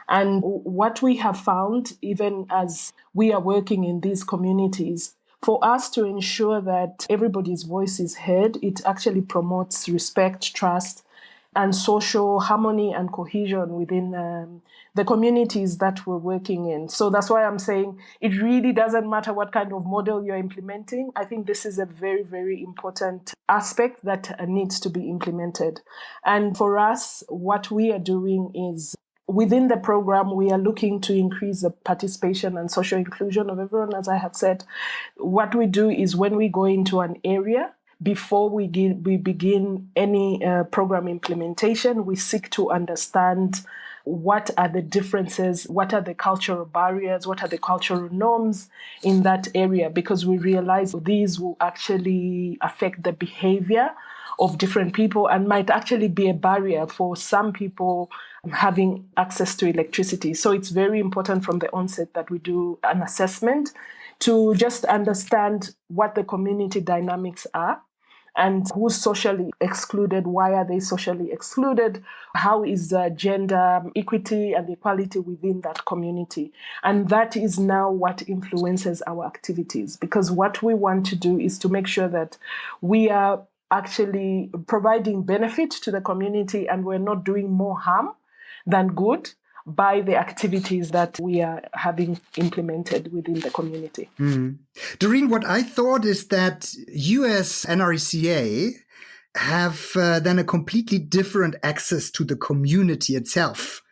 And what we have found, even as we are working in these communities, for us to ensure that everybody's voice is heard, it actually promotes respect, trust, and social harmony and cohesion within the communities that we're working in. So that's why I'm saying it really doesn't matter what kind of model you're implementing. I think this is a very, very important aspect that needs to be implemented. And for us, what we are doing is within the program, we are looking to increase the participation and social inclusion of everyone, as I have said. What we do is when we go into an area, before we begin any program implementation, we seek to understand what are the differences, what are the cultural barriers, what are the cultural norms in that area, because we realize these will actually affect the behavior of different people and might actually be a barrier for some people having access to electricity. So it's very important from the onset that we do an assessment to just understand what the community dynamics are and who's socially excluded, why are they socially excluded, how is gender equity and equality within that community. And that is now what influences our activities, because what we want to do is to make sure that we are actually providing benefit to the community and we're not doing more harm than good by the activities that we are having implemented within the community. Doreen, what I thought is that US NRECA have then a completely different access to the community itself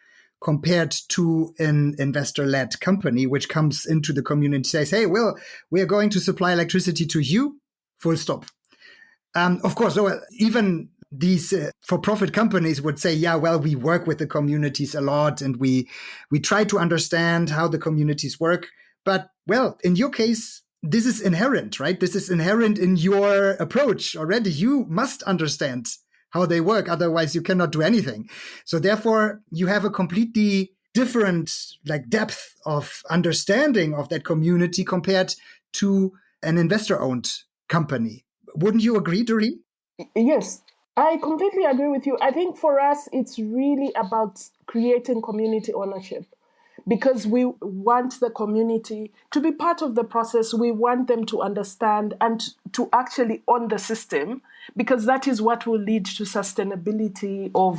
compared to an investor-led company, which comes into the community and says, hey, well, we are going to supply electricity to you, full stop. Of course, even these for-profit companies would say, yeah, well, we work with the communities a lot and we try to understand how the communities work. But, well, in your case, this is inherent, right? This is inherent in your approach already. You must understand how they work. Otherwise, you cannot do anything. So therefore, you have a completely different depth of understanding of that community compared to an investor-owned company. Wouldn't you agree, Doreen? Yes, I completely agree with you. I think for us, it's really about creating community ownership because we want the community to be part of the process. We want them to understand and to actually own the system, because that is what will lead to sustainability of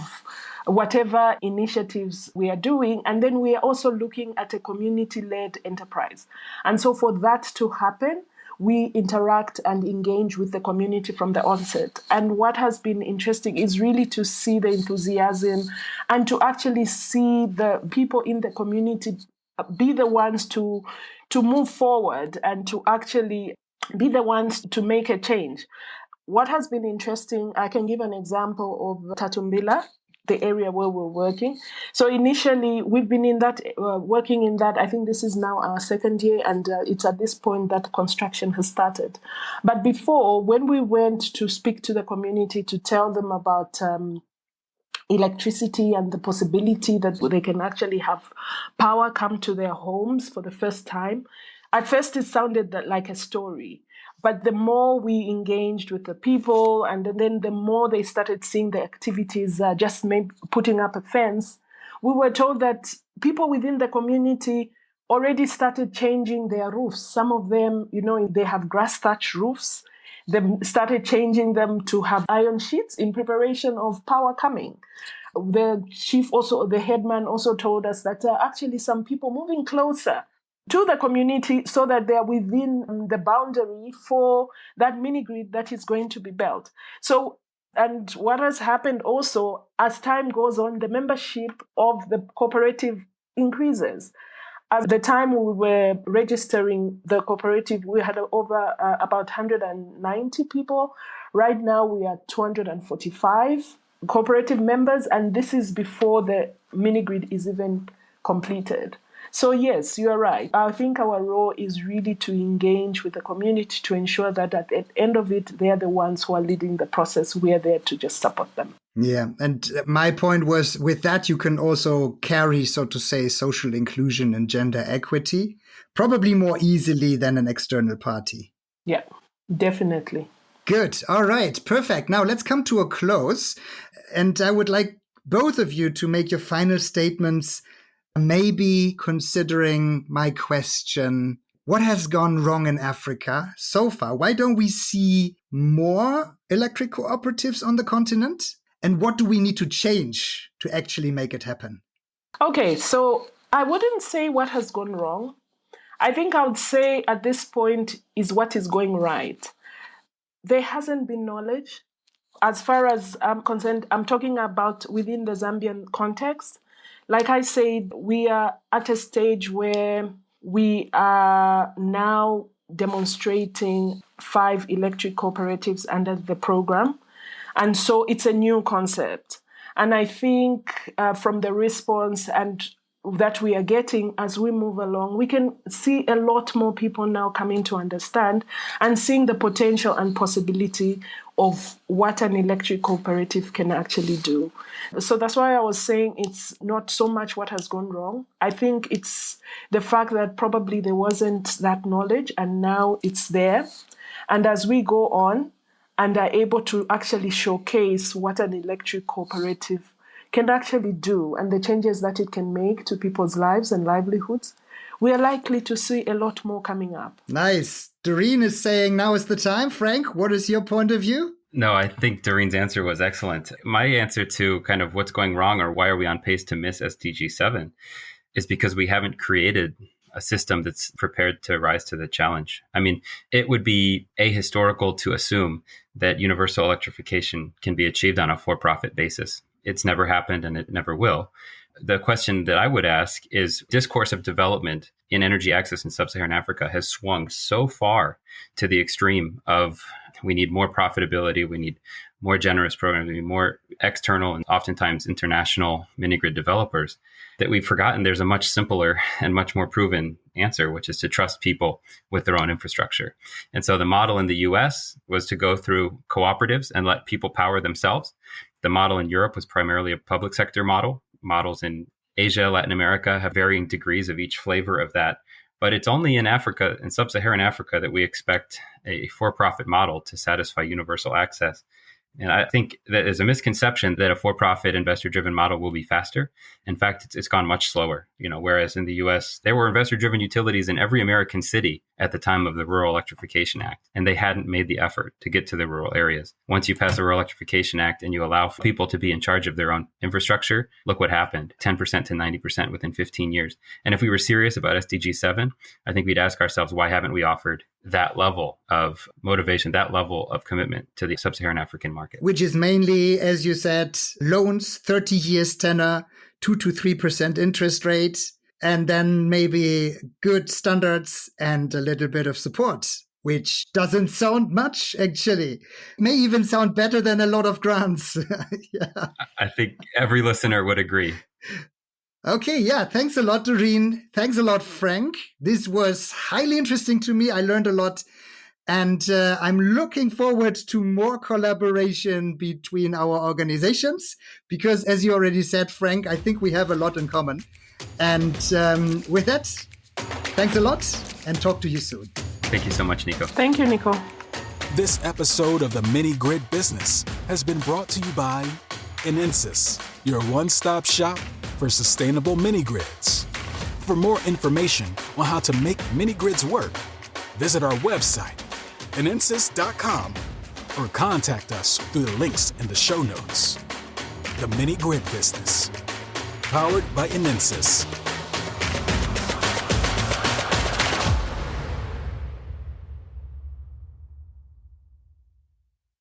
whatever initiatives we are doing. And then we are also looking at a community-led enterprise. And so for that to happen, we interact and engage with the community from the onset. And what has been interesting is really to see the enthusiasm and to actually see the people in the community be the ones to move forward and to actually be the ones to make a change. What has been interesting, I can give an example of Tatumbila, the area where we're working. So initially, we've been in that, working in that, I think this is now our second year, and it's at this point that construction has started. But before, when we went to speak to the community to tell them about electricity and the possibility that they can actually have power come to their homes for the first time, at first it sounded like a story. But the more we engaged with the people, and then the more they started seeing the activities, just maybe putting up a fence, we were told that people within the community already started changing their roofs. Some of them, they have grass thatch roofs. They started changing them to have iron sheets in preparation of power coming. The chief also, the headman also told us that actually some people moving closer to the community so that they are within the boundary for that mini grid that is going to be built. So, and what has happened also, as time goes on, the membership of the cooperative increases. At the time we were registering the cooperative, we had over about 190 people. Right now we are 245 cooperative members, and this is before the mini grid is even completed. So yes, you're right. I think our role is really to engage with the community to ensure that at the end of it, they're the ones who are leading the process. We're there to just support them. Yeah. And my point was, with that, you can also carry, so to say, social inclusion and gender equity, probably more easily than an external party. Yeah, definitely. Good. All right. Perfect. Now let's come to a close. And I would like both of you to make your final statements, maybe considering my question, what has gone wrong in Africa so far? Why don't we see more electric cooperatives on the continent? And what do we need to change to actually make it happen? Okay, so I wouldn't say what has gone wrong. I think I would say at this point is what is going right. There hasn't been knowledge. As far as I'm concerned, I'm talking about within the Zambian context. Like I said, we are at a stage where we are now demonstrating 5 electric cooperatives under the program. And so it's a new concept. And I think from the response and that we are getting as we move along, we can see a lot more people now coming to understand and seeing the potential and possibility of what an electric cooperative can actually do. So that's why I was saying it's not so much what has gone wrong. I think it's the fact that probably there wasn't that knowledge and now it's there. And as we go on and are able to actually showcase what an electric cooperative can actually do and the changes that it can make to people's lives and livelihoods, we are likely to see a lot more coming up. Nice. Doreen is saying now is the time. Frank, what is your point of view? No, I think Doreen's answer was excellent. My answer to kind of what's going wrong or why are we on pace to miss SDG 7 is because we haven't created a system that's prepared to rise to the challenge. I mean, it would be ahistorical to assume that universal electrification can be achieved on a for-profit basis. It's never happened and it never will. The question that I would ask is discourse of development in energy access in sub-Saharan Africa has swung so far to the extreme of we need more profitability, we need more generous programs, we need more external and oftentimes international mini-grid developers, that we've forgotten there's a much simpler and much more proven answer, which is to trust people with their own infrastructure. And so the model in the US was to go through cooperatives and let people power themselves. The model in Europe was primarily a public sector model. Models in Asia, Latin America have varying degrees of each flavor of that. But it's only in Africa, in sub-Saharan Africa, that we expect a for-profit model to satisfy universal access. And I think that there's a misconception that a for-profit investor-driven model will be faster. In fact, it's gone much slower. Whereas in the US, there were investor-driven utilities in every American city at the time of the Rural Electrification Act, and they hadn't made the effort to get to the rural areas. Once you pass the Rural Electrification Act and you allow people to be in charge of their own infrastructure, look what happened, 10% to 90% within 15 years. And if we were serious about SDG 7, I think we'd ask ourselves, why haven't we offered that level of motivation, that level of commitment to the sub-Saharan African market? Which is mainly, as you said, loans, 30 years tenor, 2 to 3% interest rate, and then maybe good standards and a little bit of support, which doesn't sound much, actually. May even sound better than a lot of grants. Yeah. I think every listener would agree. Okay, yeah, thanks a lot, Doreen. Thanks a lot, Frank. This was highly interesting to me. I learned a lot. And I'm looking forward to more collaboration between our organizations, because as you already said, Frank, I think we have a lot in common. And with that, thanks a lot and talk to you soon. Thank you so much, Nico. Thank you, Nico. This episode of the Mini Grid Business has been brought to you by Enensys, your one-stop shop for sustainable mini grids. For more information on how to make mini grids work, visit our website, enensys.com, or contact us through the links in the show notes. The Mini Grid Business, powered by Enensys.